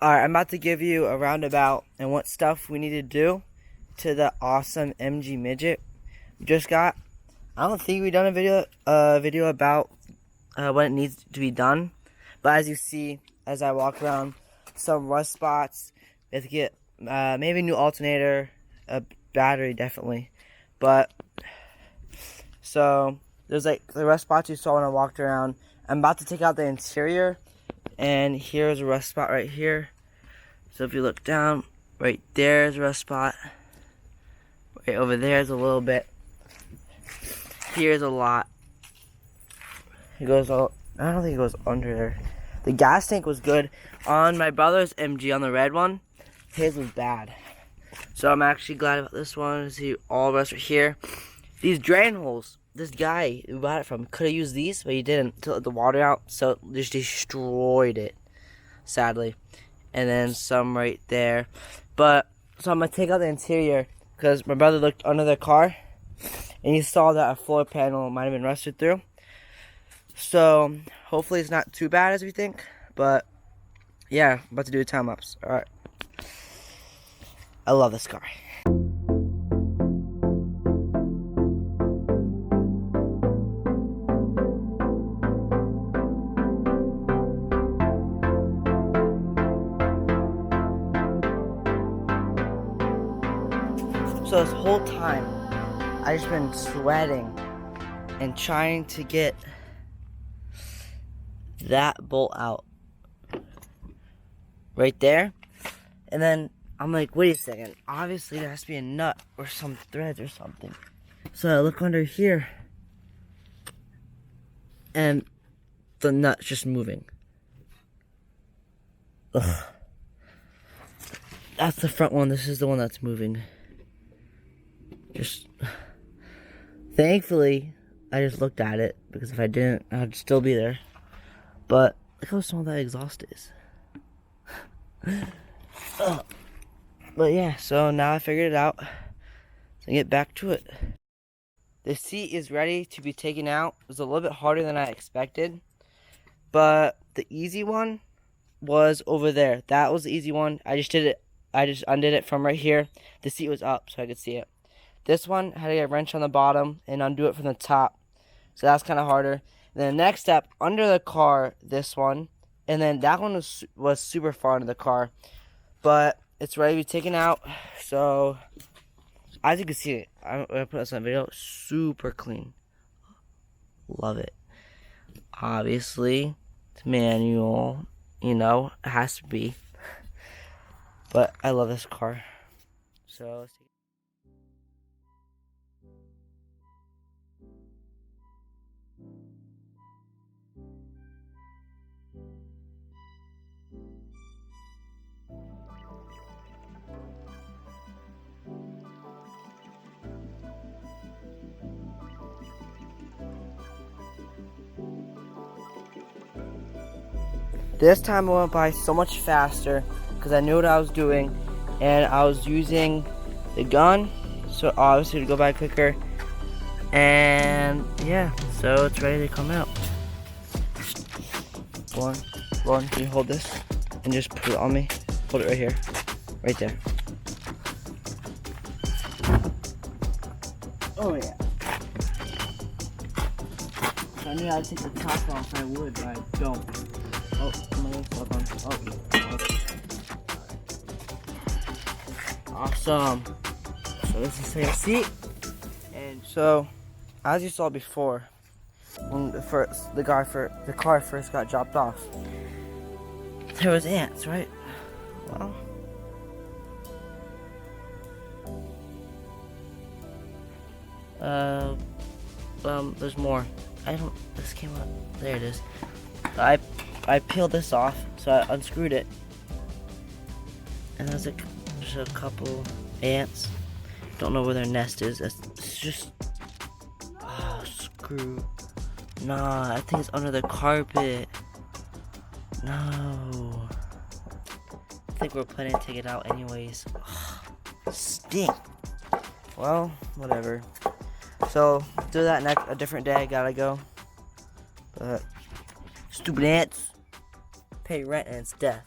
Alright, I'm about to give you a roundabout and what stuff we need to do to the awesome MG Midget we just got. I don't think we've done a video about what it needs to be done. But as you see, as I walk around, some rust spots. We have to get maybe a new alternator, a battery definitely. But, so, there's like the rust spots you saw when I walked around. I'm about to take out the interior. And here's a rust spot right here. So if you look down, right there's a rust spot. Right over there's a little bit. Here's a lot. It goes all, I don't think it goes under there. The gas tank was good. On my brother's MG, on the red one, his was bad. So I'm actually glad about this one. See all of us are here. These drain holes. This guy who bought it from could have used these, but he didn't to let the water out, so it just destroyed it, sadly. And then some right there. But so I'm gonna take out the interior because my brother looked under the car and he saw that a floor panel might have been rusted through. So hopefully it's not too bad as we think. But yeah, I'm about to do a time lapse. All right. I love this car. So this whole time, I just been sweating and trying to get that bolt out right there. And then I'm like, wait a second, obviously there has to be a nut or some threads or something. So I look under here and the nut's just moving. Ugh. That's the front one. This is the one that's moving. Just thankfully I just looked at it, because if I didn't I'd still be there. But look how small that exhaust is. But yeah, so now I figured it out. So get back to it. The seat is ready to be taken out. It was a little bit harder than I expected, but the easy one was over there. That was the easy one. I just undid it from right here. The seat was up so I could see it. This one had to get a wrench on the bottom and undo it from the top. So that's kind of harder. And then the next step, under the car, this one. And then that one was super far into the car. But it's ready to be taken out. So, as you can see, I'm going to put this on video. Super clean. Love it. Obviously, it's manual. You know, it has to be. But I love this car. So, let's take it. This time I went by so much faster because I knew what I was doing, and I was using the gun, so obviously to go by quicker. And yeah, so it's ready to come out. Lauren, can you hold this and just put it on me? Hold it right here, right there. Oh yeah. If I knew I'd take the top off, I would, but I don't. Oh, my little plug on. Oh, okay. Awesome. So this is the seat. And so, as you saw before, when the car first got dropped off, there was ants, right? Well, there's more. This came up. There it is. I peeled this off, so I unscrewed it, and there's just a couple ants. Don't know where their nest is. It's just, oh, screw. Nah, I think it's under the carpet. No. I think we're planning to take it out anyways. Ugh, stink. Well, whatever. So, do that a different day. I gotta go. But, stupid ants. Pay rent and it's death.